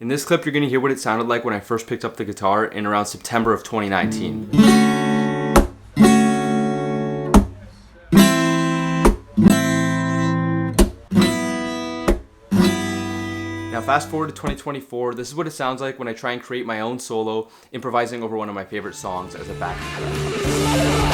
In this clip, you're gonna hear what it sounded like when I first picked up the guitar in around September of 2019. Now fast forward to 2024, this is what it sounds like when I try and create my own solo, improvising over one of my favorite songs as a backing track.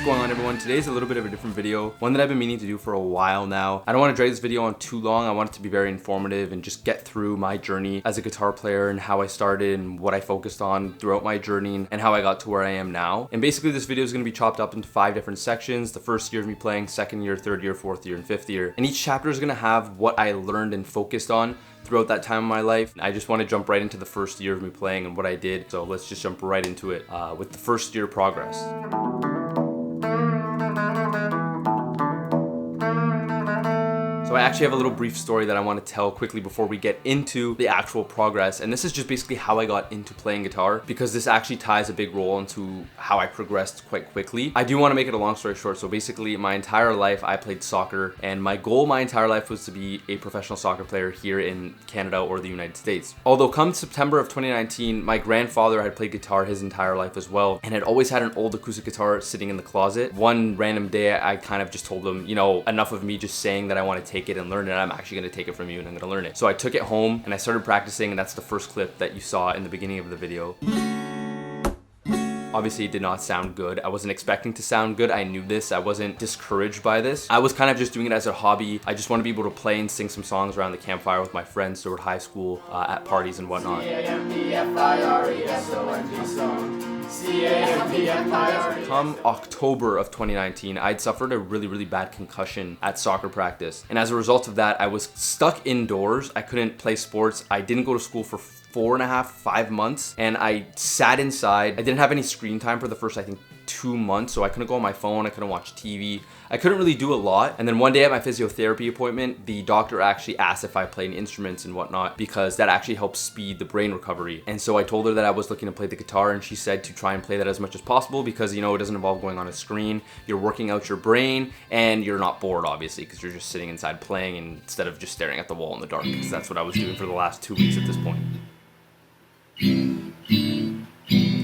What's going on, everyone? Today's a little bit of a different video, one that I've been meaning to do for a while now. I don't want to drag this video on too long. I want it to be very informative and just get through my journey as a guitar player and how I started and what I focused on throughout my journey and how I got to where I am now. And basically this video is going to be chopped up into 5 different sections. The first year of me playing, second year, third year, fourth year, and fifth year. And each chapter is going to have what I learned and focused on throughout that time of my life. I just want to jump right into the first year of me playing and what I did. So let's just jump right into it with the first year progress. So I actually have a little brief story that I want to tell quickly before we get into the actual progress. And this is just basically how I got into playing guitar, because this actually ties a big role into how I progressed quite quickly. I do want to make it a long story short. So basically my entire life I played soccer, and my goal my entire life was to be a professional soccer player here in Canada or the United States. Although come September of 2019, my grandfather had played guitar his entire life as well and had always had an old acoustic guitar sitting in the closet. One random day I kind of just told him, you know, enough of me just saying that I want to take it and learn it. I'm actually going to take it from you and I'm going to learn it. So I took it home and I started practicing, and that's the first clip that you saw in the beginning of the video. Obviously it did not sound good. I wasn't expecting to sound good. I knew this. I wasn't discouraged by this. I was kind of just doing it as a hobby. I just want to be able to play and sing some songs around the campfire with my friends throughout high school, at parties and whatnot. Come October of 2019, I'd suffered a really bad concussion at soccer practice. And as a result of that, I was stuck indoors. I couldn't play sports. I didn't go to school for 4.5, 5 months, and I sat inside. I didn't have any screen time for the first, I think, 2 months, so I couldn't go on my phone, I couldn't watch TV, I couldn't really do a lot. And then one day at my physiotherapy appointment, the doctor actually asked if I played instruments and whatnot, because that actually helps speed the brain recovery. And so I told her that I was looking to play the guitar, and she said to try and play that as much as possible, because, you know, it doesn't involve going on a screen, you're working out your brain, and you're not bored, obviously, because you're just sitting inside playing instead of just staring at the wall in the dark, because that's what I was doing for the last 2 weeks at this point.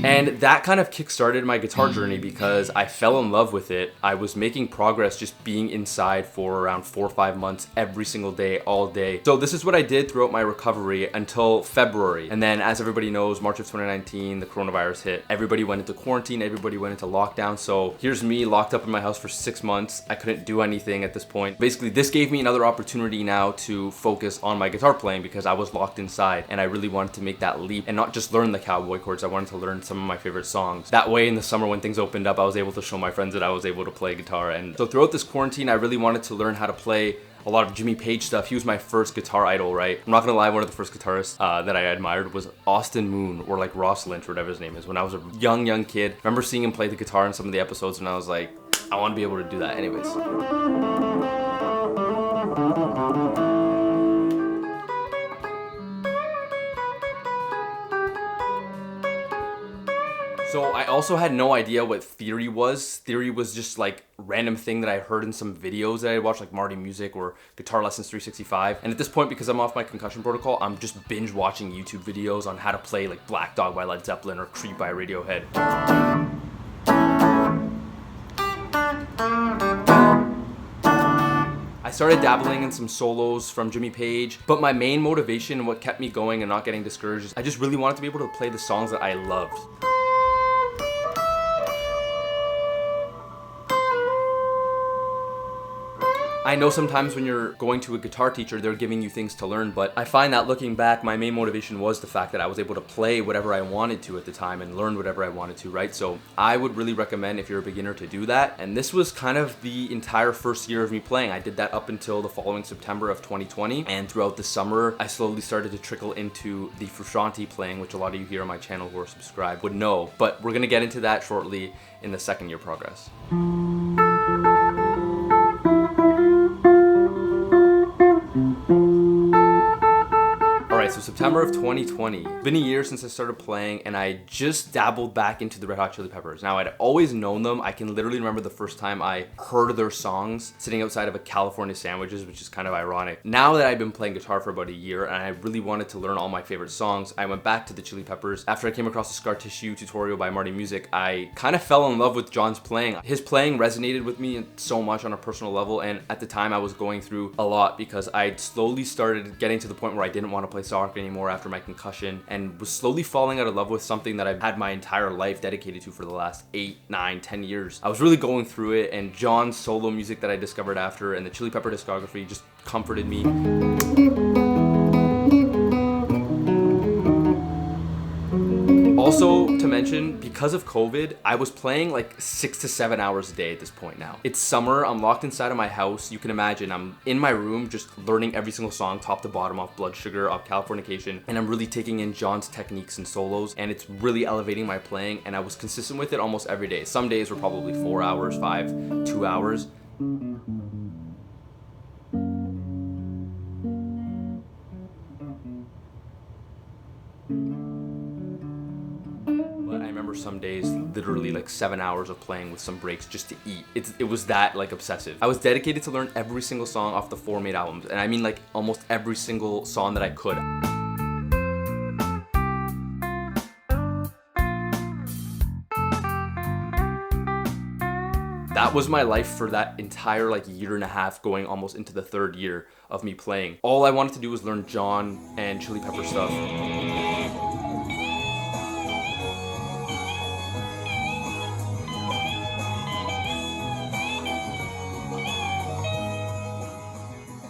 And that kind of kick-started my guitar journey because I fell in love with it. I was making progress just being inside for around 4 or 5 months every single day, all day. So this is what I did throughout my recovery until February. And then, as everybody knows, March of 2019, the coronavirus hit. Everybody went into quarantine, everybody went into lockdown. So here's me locked up in my house for 6 months. I couldn't do anything at this point. Basically, this gave me another opportunity now to focus on my guitar playing because I was locked inside and I really wanted to make that leap and not just learn the cowboy chords. I wanted to learn some of my favorite songs. That way, in the summer when things opened up, I was able to show my friends that I was able to play guitar. And so throughout this quarantine, I really wanted to learn how to play a lot of Jimmy Page stuff. He was my first guitar idol, right? I'm not gonna lie, one of the first guitarists that I admired was Austin Moon, or like Ross Lynch, or whatever his name is. When I was a young kid, I remember seeing him play the guitar in some of the episodes, and I was like, I want to be able to do that anyways. So I also had no idea what theory was. Theory was just like a random thing that I heard in some videos that I watched, like Marty Music or Guitar Lessons 365. And at this point, because I'm off my concussion protocol, I'm just binge watching YouTube videos on how to play like Black Dog by Led Zeppelin or Creep by Radiohead. I started dabbling in some solos from Jimmy Page, but my main motivation and what kept me going and not getting discouraged is I just really wanted to be able to play the songs that I loved. I know sometimes when you're going to a guitar teacher, they're giving you things to learn, but I find that looking back, my main motivation was the fact that I was able to play whatever I wanted to at the time and learn whatever I wanted to, right? So I would really recommend, if you're a beginner, to do that. And this was kind of the entire first year of me playing. I did that up until the following September of 2020. And throughout the summer, I slowly started to trickle into the Frusciante playing, which a lot of you here on my channel who are subscribed would know. But we're gonna get into that shortly in the second year progress. So September of 2020. It's been a year since I started playing, and I just dabbled back into the Red Hot Chili Peppers. Now, I'd always known them. I can literally remember the first time I heard their songs sitting outside of a California Sandwiches, which is kind of ironic. Now that I've been playing guitar for about a year and I really wanted to learn all my favorite songs, I went back to the Chili Peppers. After I came across the Scar Tissue tutorial by Marty Music, I kind of fell in love with John's playing. His playing resonated with me so much on a personal level, and at the time I was going through a lot because I'd slowly started getting to the point where I didn't want to play soccer anymore after my concussion, and was slowly falling out of love with something that I've had my entire life dedicated to for the last 8, 9, 10 years. I was really going through it, and John's solo music that I discovered after and the Chili Pepper discography just comforted me. Also, to mention, because of COVID, I was playing like 6 to 7 hours a day at this point now. It's summer, I'm locked inside of my house. You can imagine, I'm in my room just learning every single song, top to bottom, off Blood Sugar, off Californication, and I'm really taking in John's techniques and solos, and it's really elevating my playing, and I was consistent with it almost every day. Some days were probably 4 hours, 5, 2 hours. Some days literally like 7 hours of playing with some breaks just to eat. It was that like obsessive. I was dedicated to learn every single song off the 4 made albums, and I mean like almost every single song that I could. That was my life for that entire like year and a half, going almost into the 3rd year of me playing. All I wanted to do was learn John and Chili Pepper stuff.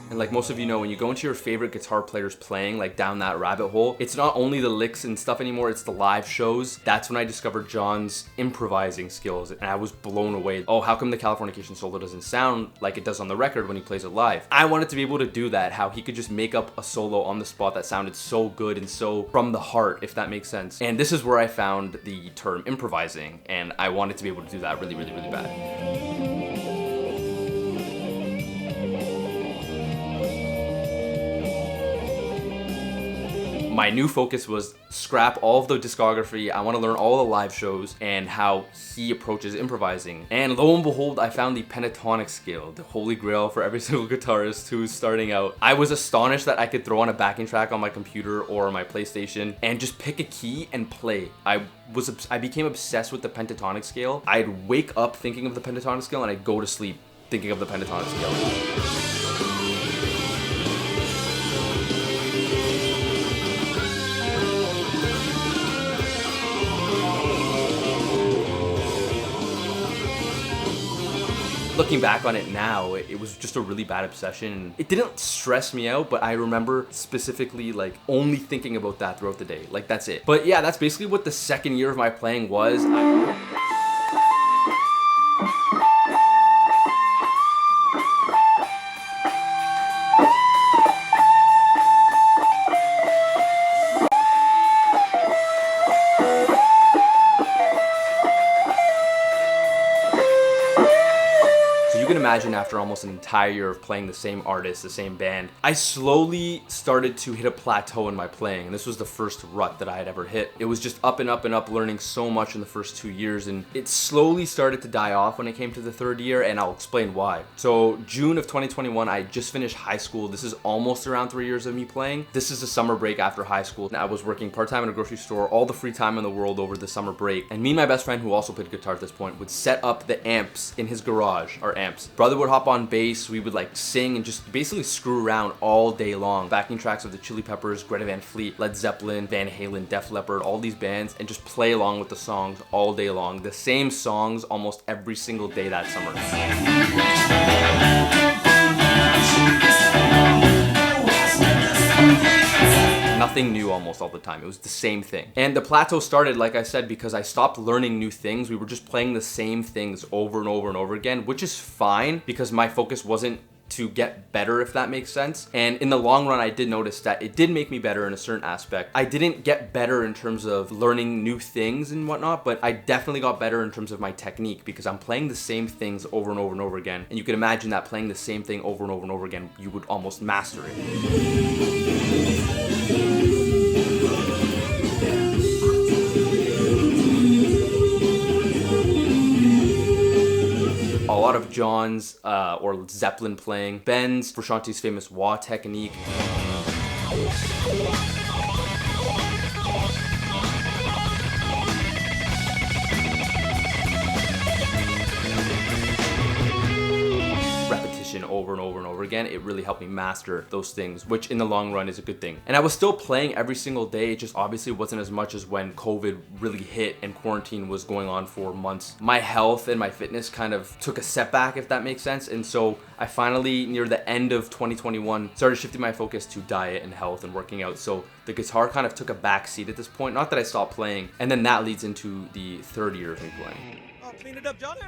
And like most of you know, when you go into your favorite guitar players playing, like down that rabbit hole, it's not only the licks and stuff anymore, it's the live shows. That's when I discovered John's improvising skills, and I was blown away. Oh, how come the Californication solo doesn't sound like it does on the record when he plays it live? I wanted to be able to do that, how he could just make up a solo on the spot that sounded so good and so from the heart, if that makes sense. And this is where I found the term improvising, and I wanted to be able to do that really, really, really bad. My new focus was scrap all of the discography. I want to learn all the live shows and how he approaches improvising. And lo and behold, I found the pentatonic scale, the holy grail for every single guitarist who's starting out. I was astonished that I could throw on a backing track on my computer or my PlayStation and just pick a key and play. I became obsessed with the pentatonic scale. I'd wake up thinking of the pentatonic scale, and I'd go to sleep thinking of the pentatonic scale. Looking back on it now, it was just a really bad obsession. It didn't stress me out, but I remember specifically like only thinking about that throughout the day. Like, that's it. But yeah, that's basically what the 2nd year of my playing was. Imagine after almost an entire year of playing the same artist, the same band, I slowly started to hit a plateau in my playing, and this was the first rut that I had ever hit. It was just up and up and up, learning so much in the first 2 years, and it slowly started to die off when it came to the 3rd year, and I'll explain why. So June of 2021, I just finished high school. This is almost around 3 years of me playing. This is a summer break after high school. I was working part-time in a grocery store, all the free time in the world over the summer break, and me and my best friend, who also played guitar at this point, would set up the amps in his garage, our amps. Brother would hop on bass, we would like sing and just basically screw around all day long. Backing tracks of the Chili Peppers, Greta Van Fleet, Led Zeppelin, Van Halen, Def Leppard, all these bands, and just play along with the songs all day long. The same songs almost every single day that summer. Nothing new almost all the time. It was the same thing. And the plateau started, like I said, because I stopped learning new things. We were just playing the same things over and over and over again, which is fine because my focus wasn't to get better, if that makes sense. And in the long run, I did notice that it did make me better in a certain aspect. I didn't get better in terms of learning new things and whatnot, but I definitely got better in terms of my technique because I'm playing the same things over and over and over again. And you can imagine that playing the same thing over and over and over again, you would almost master it. lot of John's or Zeppelin playing, Ben's Frusciante's famous wah technique. Over and over and over again, it really helped me master those things, which in the long run is a good thing. And I was still playing every single day, it just obviously wasn't as much as when COVID really hit and quarantine was going on for months. My health and my fitness kind of took a setback, if that makes sense, and so I finally, near the end of 2021, started shifting my focus to diet and health and working out. So the guitar kind of took a back seat at this point, not that I stopped playing, and then that leads into the third year of me playing. Oh, clean it up, Johnny!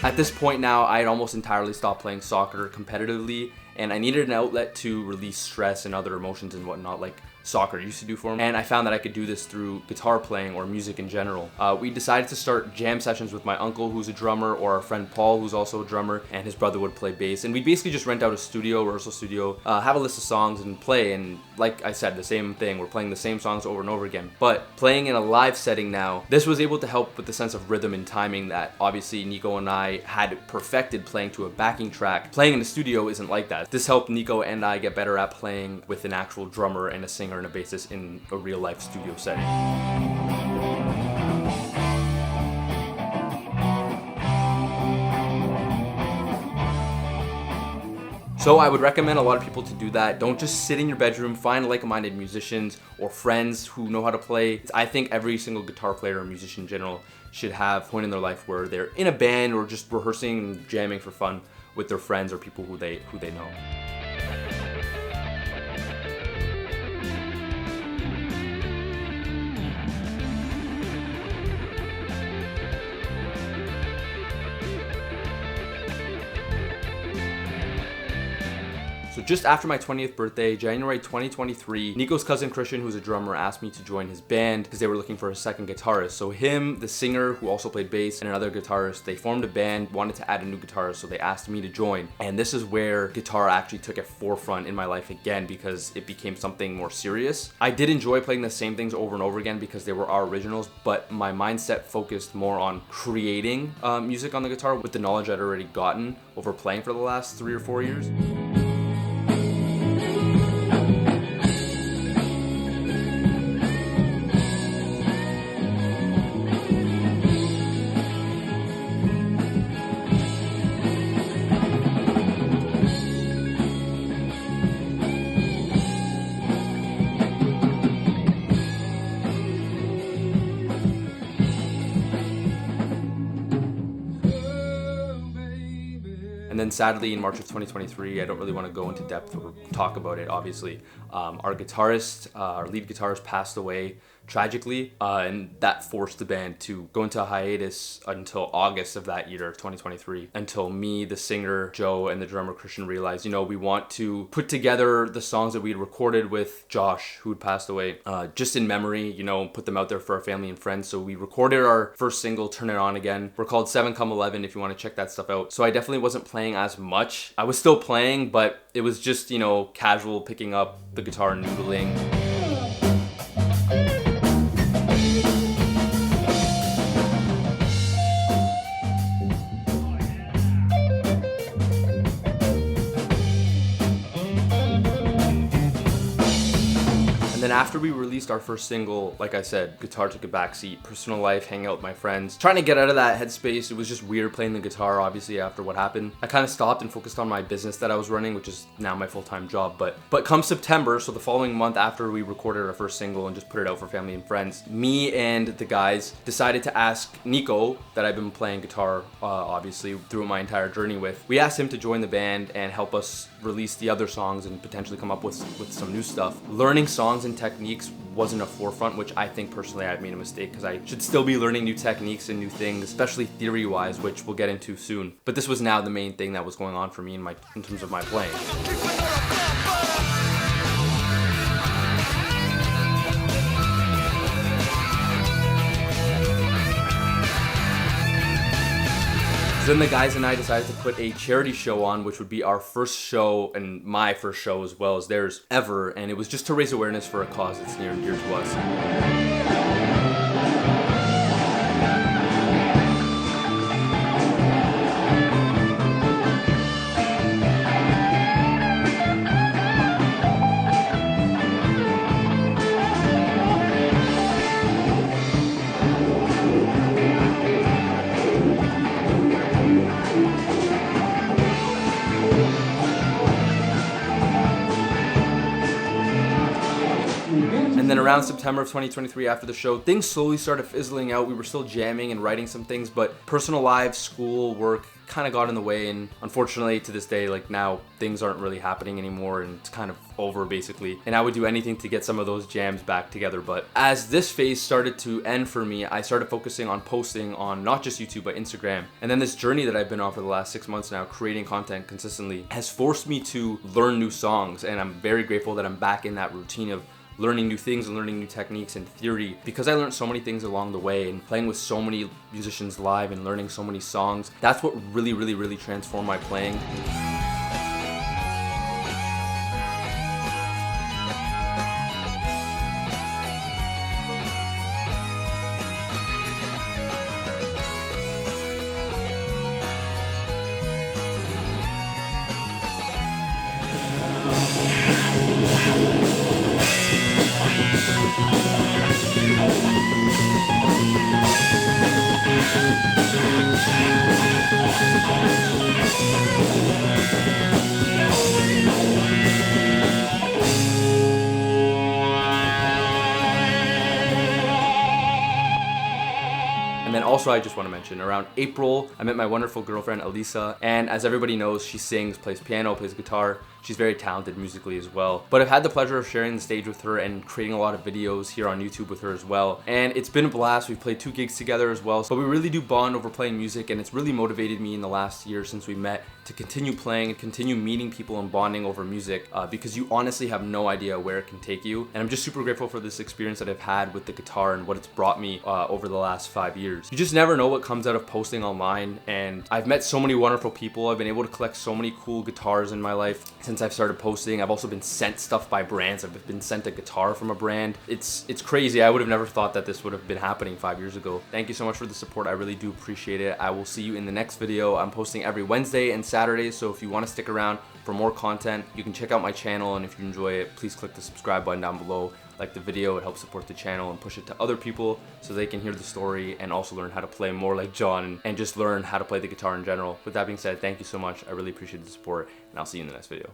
At this point now, I had almost entirely stopped playing soccer competitively, and I needed an outlet to release stress and other emotions and whatnot, like soccer used to do for me. And I found that I could do this through guitar playing or music in general. We decided to start jam sessions with my uncle, who's a drummer, or our friend Paul, who's also a drummer, and his brother would play bass. And we basically just rent out a studio, rehearsal studio, have a list of songs and play. And like I said, the same thing, we're playing the same songs over and over again. But playing in a live setting now, this was able to help with the sense of rhythm and timing that obviously Nico and I had perfected playing to a backing track. Playing in the studio isn't like that. This helped Nico and I get better at playing with an actual drummer and a singer and a bassist in a real life studio setting. So I would recommend a lot of people to do that. Don't just sit in your bedroom, find like-minded musicians or friends who know how to play. I think every single guitar player or musician in general should have a point in their life where they're in a band or just rehearsing and jamming for fun with their friends or people who they know. So just after my 20th birthday, January 2023, Nico's cousin Christian, who's a drummer, asked me to join his band because they were looking for a second guitarist. So him, the singer who also played bass, and another guitarist, they formed a band, wanted to add a new guitarist, so they asked me to join. And this is where guitar actually took a forefront in my life again because it became something more serious. I did enjoy playing the same things over and over again because they were our originals, but my mindset focused more on creating music on the guitar with the knowledge I'd already gotten over playing for the last 3 or 4 years. And then sadly in March of 2023, I don't really want to go into depth or talk about it, obviously. Our guitarist, our lead guitarist passed away tragically, and that forced the band to go into a hiatus until August of that year, 2023, until me, the singer, Joe, and the drummer, Christian, realized, we want to put together the songs that we had recorded with Josh, who had passed away, just in memory, put them out there for our family and friends. So we recorded our first single, Turn It On Again. We're called 7 Come 11 if you want to check that stuff out. So I definitely wasn't playing as much. I was still playing, but it was just, casual, picking up the guitar and noodling. Then after we released our first single, like I said, guitar took a backseat, personal life, hanging out with my friends, trying to get out of that headspace. It was just weird playing the guitar, obviously, after what happened. I kind of stopped and focused on my business that I was running, which is now my full-time job. But come September, so the following month after we recorded our first single and just put it out for family and friends, me and the guys decided to ask Nico, that I've been playing guitar, obviously, through my entire journey with. We asked him to join the band and help us release the other songs and potentially come up with some new stuff. Learning songs and techniques wasn't a forefront, which I think personally I've made a mistake because I should still be learning new techniques and new things, especially theory-wise, which we'll get into soon. But this was now the main thing that was going on for me in terms of my playing. So then the guys and I decided to put a charity show on, which would be our first show and my first show as well as theirs ever. And it was just to raise awareness for a cause that's near and dear to us. And then around September of 2023, after the show, things slowly started fizzling out. We were still jamming and writing some things, but personal lives, school, work kind of got in the way. And unfortunately, to this day, like now, things aren't really happening anymore and it's kind of over basically. And I would do anything to get some of those jams back together. But as this phase started to end for me, I started focusing on posting on not just YouTube, but Instagram. And then this journey that I've been on for the last 6 months now, creating content consistently, has forced me to learn new songs. And I'm very grateful that I'm back in that routine of learning new things and learning new techniques and theory, because I learned so many things along the way, and playing with so many musicians live and learning so many songs. That's what really transformed my playing. And then also I just want to mention, around April, I met my wonderful girlfriend, Elisa, and as everybody knows, she sings, plays piano, plays guitar. She's very talented musically as well. But I've had the pleasure of sharing the stage with her and creating a lot of videos here on YouTube with her as well. And it's been a blast. We've played 2 gigs together as well. So we really do bond over playing music, and it's really motivated me in the last year since we met to continue playing and continue meeting people and bonding over music, because you honestly have no idea where it can take you. And I'm just super grateful for this experience that I've had with the guitar and what it's brought me over the last 5 years. You just never know what comes out of posting online, and I've met so many wonderful people. I've been able to collect so many cool guitars in my life since I've started posting. I've also been sent stuff by brands. I've been sent a guitar from a brand. It's crazy. I would have never thought that this would have been happening 5 years ago. Thank you so much for the support. I really do appreciate it. I will see you in the next video. I'm posting every Wednesday and Saturday, so if you want to stick around for more content, you can check out my channel, and if you enjoy it, please click the subscribe button down below. Like the video, it helps support the channel and push it to other people so they can hear the story and also learn how to play more like John and just learn how to play the guitar in general. With that being said, thank you so much. I really appreciate the support, and I'll see you in the next video.